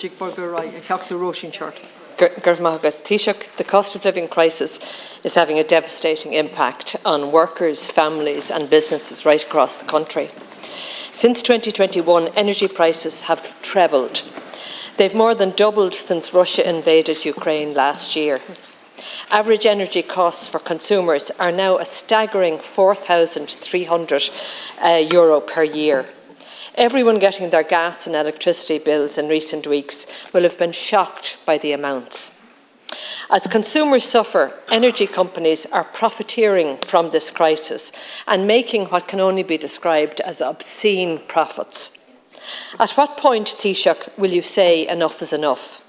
Roisin Shortall. Taoiseach, the cost of living crisis is having a devastating impact on workers, families and businesses right across the country. Since 2021, energy prices have trebled. They've more than doubled since Russia invaded Ukraine last year. Average energy costs for consumers are now a staggering €4,300 per year. Everyone getting their gas and electricity bills in recent weeks will have been shocked by the amounts. As consumers suffer, energy companies are profiteering from this crisis and making what can only be described as obscene profits. At what point, Taoiseach, will you say enough is enough?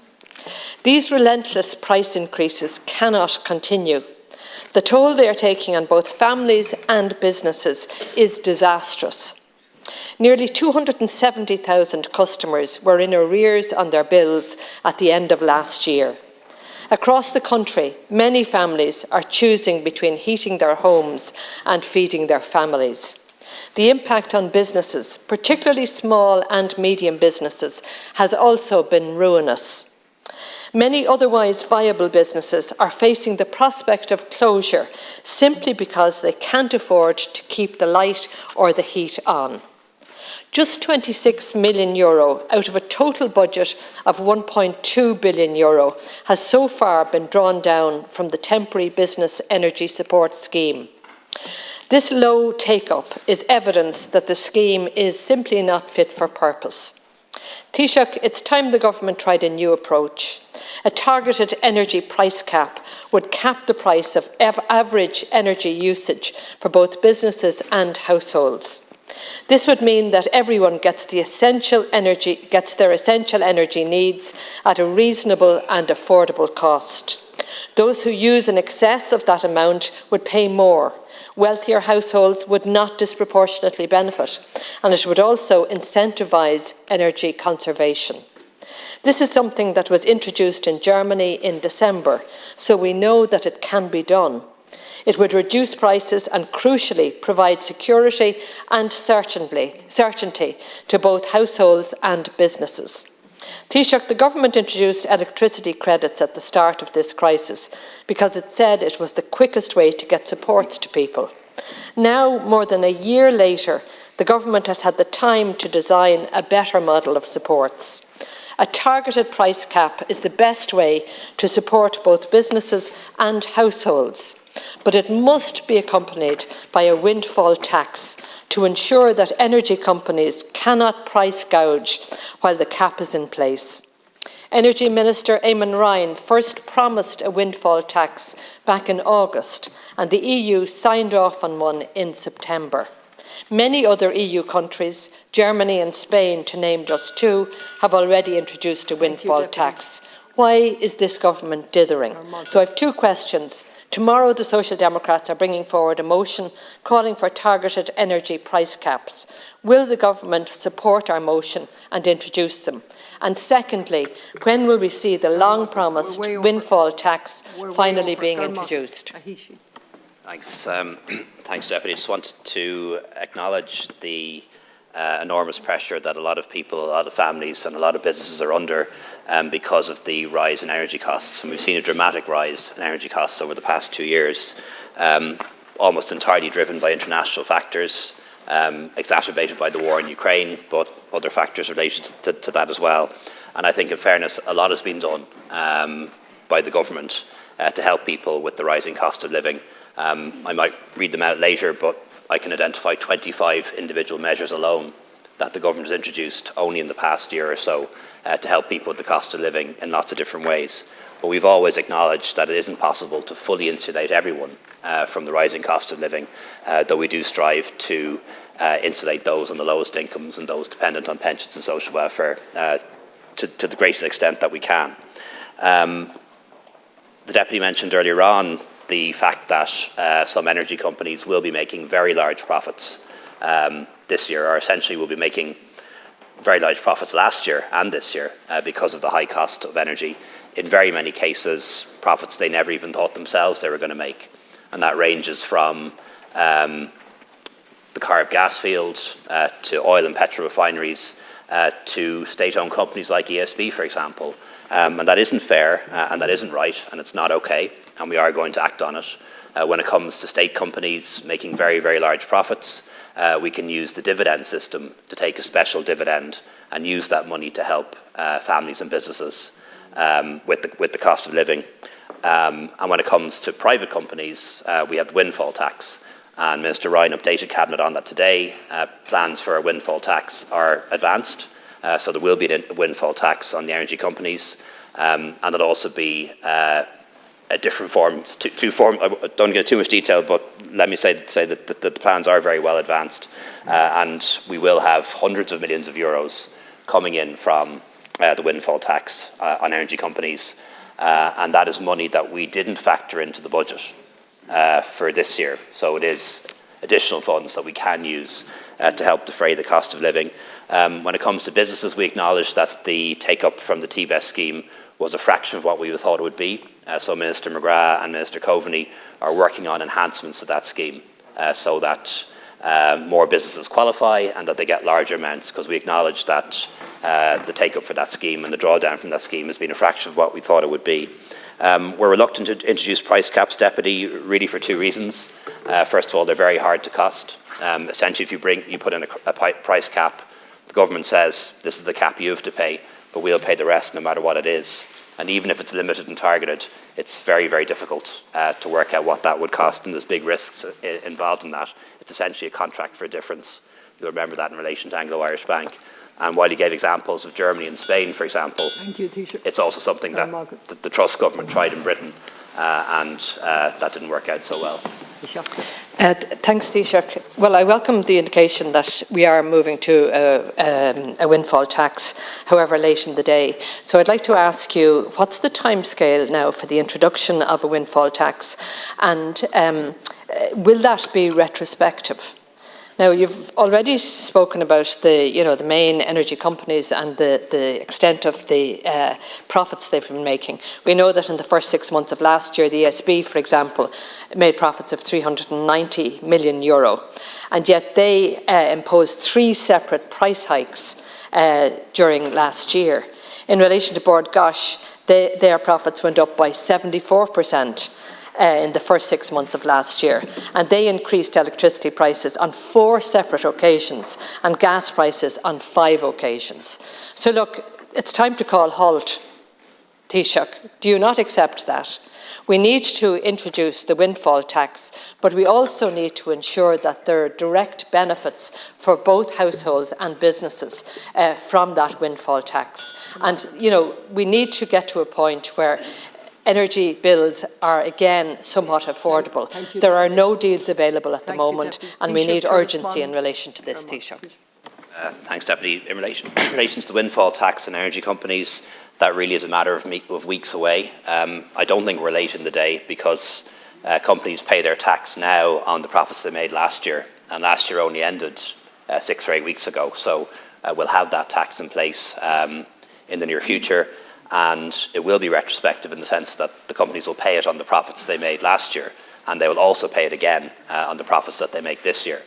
These relentless price increases cannot continue. The toll they are taking on both families and businesses is disastrous. Nearly 270,000 customers were in arrears on their bills at the end of last year. Across the country, many families are choosing between heating their homes and feeding their families. The impact on businesses, particularly small and medium businesses, has also been ruinous. Many otherwise viable businesses are facing the prospect of closure simply because they can't afford to keep the light or the heat on. Just €26 million out of a total budget of €1.2 billion has so far been drawn down from the temporary business energy support scheme. This low take-up is evidence that the scheme is simply not fit for purpose. Taoiseach, it's time the government tried a new approach. A targeted energy price cap would cap the price of average energy usage for both businesses and households. This would mean that everyone gets their essential energy needs at a reasonable and affordable cost. Those who use in excess of that amount would pay more. Wealthier households would not disproportionately benefit, and it would also incentivise energy conservation. This is something that was introduced in Germany in December, so we know that it can be done. It would reduce prices and, crucially, provide security and certainty to both households and businesses. Taoiseach, the government introduced electricity credits at the start of this crisis because it said it was the quickest way to get supports to people. Now, more than a year later, the government has had the time to design a better model of supports. A targeted price cap is the best way to support both businesses and households, but it must be accompanied by a windfall tax to ensure that energy companies cannot price gouge while the cap is in place. Energy Minister Eamon Ryan first promised a windfall tax back in August, and the EU signed off on one in September. Many other EU countries, Germany and Spain to name just two, have already introduced a windfall tax. Why is this government dithering? So I have two questions. Tomorrow the Social Democrats are bringing forward a motion calling for targeted energy price caps. Will the government support our motion and introduce them? And secondly, when will we see the long-promised windfall tax finally being introduced? Thanks, Deputy. I just wanted to acknowledge the enormous pressure that a lot of people, a lot of families and a lot of businesses are under because of the rise in energy costs. And we've seen a dramatic rise in energy costs over the past 2 years, almost entirely driven by international factors, exacerbated by the war in Ukraine, but other factors related to that as well. And I think, in fairness, a lot has been done by the government to help people with the rising cost of living. I might read them out later, but I can identify 25 individual measures alone that the government has introduced only in the past year or so to help people with the cost of living in lots of different ways. But we've always acknowledged that it isn't possible to fully insulate everyone from the rising cost of living, though we do strive to insulate those on the lowest incomes and those dependent on pensions and social welfare to the greatest extent that we can. The Deputy mentioned earlier on the fact that some energy companies will be making very large profits this year, or essentially will be making very large profits last year and this year because of the high cost of energy. In very many cases, profits they never even thought themselves they were going to make. And that ranges from the Carib gas field to oil and petrol refineries to state-owned companies like ESB, for example. And that isn't fair, and that isn't right, and it's not okay, and we are going to act on it. When it comes to state companies making very, very large profits, we can use the dividend system to take a special dividend and use that money to help families and businesses with the cost of living. And when it comes to private companies, we have the windfall tax. And Minister Ryan updated Cabinet on that today. Plans for a windfall tax are advanced, so there will be a windfall tax on the energy companies, and there'll also be a different form, two form. I don't get too much detail, but let me say that the plans are very well advanced, and we will have hundreds of millions of euros coming in from the windfall tax on energy companies, and that is money that we didn't factor into the budget for this year. So it is additional funds that we can use to help defray the cost of living. When it comes to businesses, we acknowledge that the take-up from the TBES scheme was a fraction of what we thought it would be. So Minister McGrath and Minister Coveney are working on enhancements to that scheme so that more businesses qualify and that they get larger amounts, because we acknowledge that the take-up for that scheme and the drawdown from that scheme has been a fraction of what we thought it would be. We're reluctant to introduce price caps, Deputy, really for two reasons. First of all, they're very hard to cost. Essentially, if you put in a price cap, the government says this is the cap you have to pay, but we'll pay the rest no matter what it is. And even if it's limited and targeted, it's very, very difficult to work out what that would cost, and there's big risks involved in that. It's essentially a contract for a difference. You'll remember that in relation to Anglo-Irish Bank. And while you gave examples of Germany and Spain, for example, it's also something that the Truss government tried in Britain, and that didn't work out so well. Thanks, Taoiseach. Well, I welcome the indication that we are moving to a windfall tax, however late in the day. So I'd like to ask you, what's the timescale now for the introduction of a windfall tax, and will that be retrospective? Now, you've already spoken about the main energy companies and the extent of the profits they've been making. We know that in the first 6 months of last year, the ESB, for example, made profits of €390 million, and yet they imposed 3 separate price hikes during last year. In relation to Bord Gáis, their profits went up by 74%. In the first 6 months of last year, and they increased electricity prices on 4 separate occasions and gas prices on 5 occasions. So look, it's time to call halt. Taoiseach, do you not accept that? We need to introduce the windfall tax, but we also need to ensure that there are direct benefits for both households and businesses from that windfall tax. And, we need to get to a point where energy bills are again somewhat affordable. There are no deals available at the moment, and we need urgency in relation to this, Taoiseach. Thanks, Deputy. In relation to the windfall tax on energy companies, that really is a matter of weeks away. I don't think we're late in the day, because companies pay their tax now on the profits they made last year, and last year only ended 6 or 8 weeks ago. So we'll have that tax in place in the near future. And it will be retrospective in the sense that the companies will pay it on the profits they made last year, and they will also pay it again on the profits that they make this year.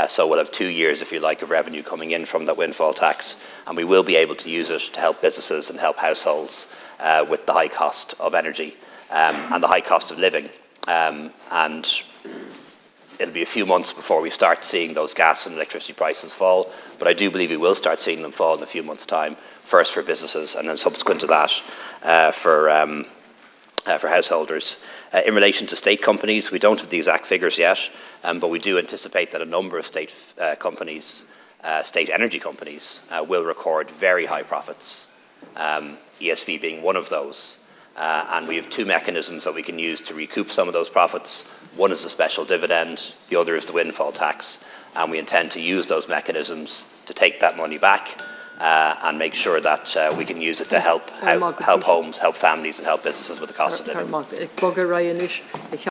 So we'll have 2 years, if you like, of revenue coming in from that windfall tax, and we will be able to use it to help businesses and help households with the high cost of energy and the high cost of living. And it'll be a few months before we start seeing those gas and electricity prices fall, but I do believe we will start seeing them fall in a few months' time, first for businesses and then subsequent to that for householders. In relation to state companies, we don't have the exact figures yet, but we do anticipate that a number of state companies, state energy companies, will record very high profits, ESB being one of those. And we have 2 mechanisms that we can use to recoup some of those profits. One is the special dividend, the other is the windfall tax, and we intend to use those mechanisms to take that money back and make sure that we can use it to help homes, help families and help businesses with the cost of living.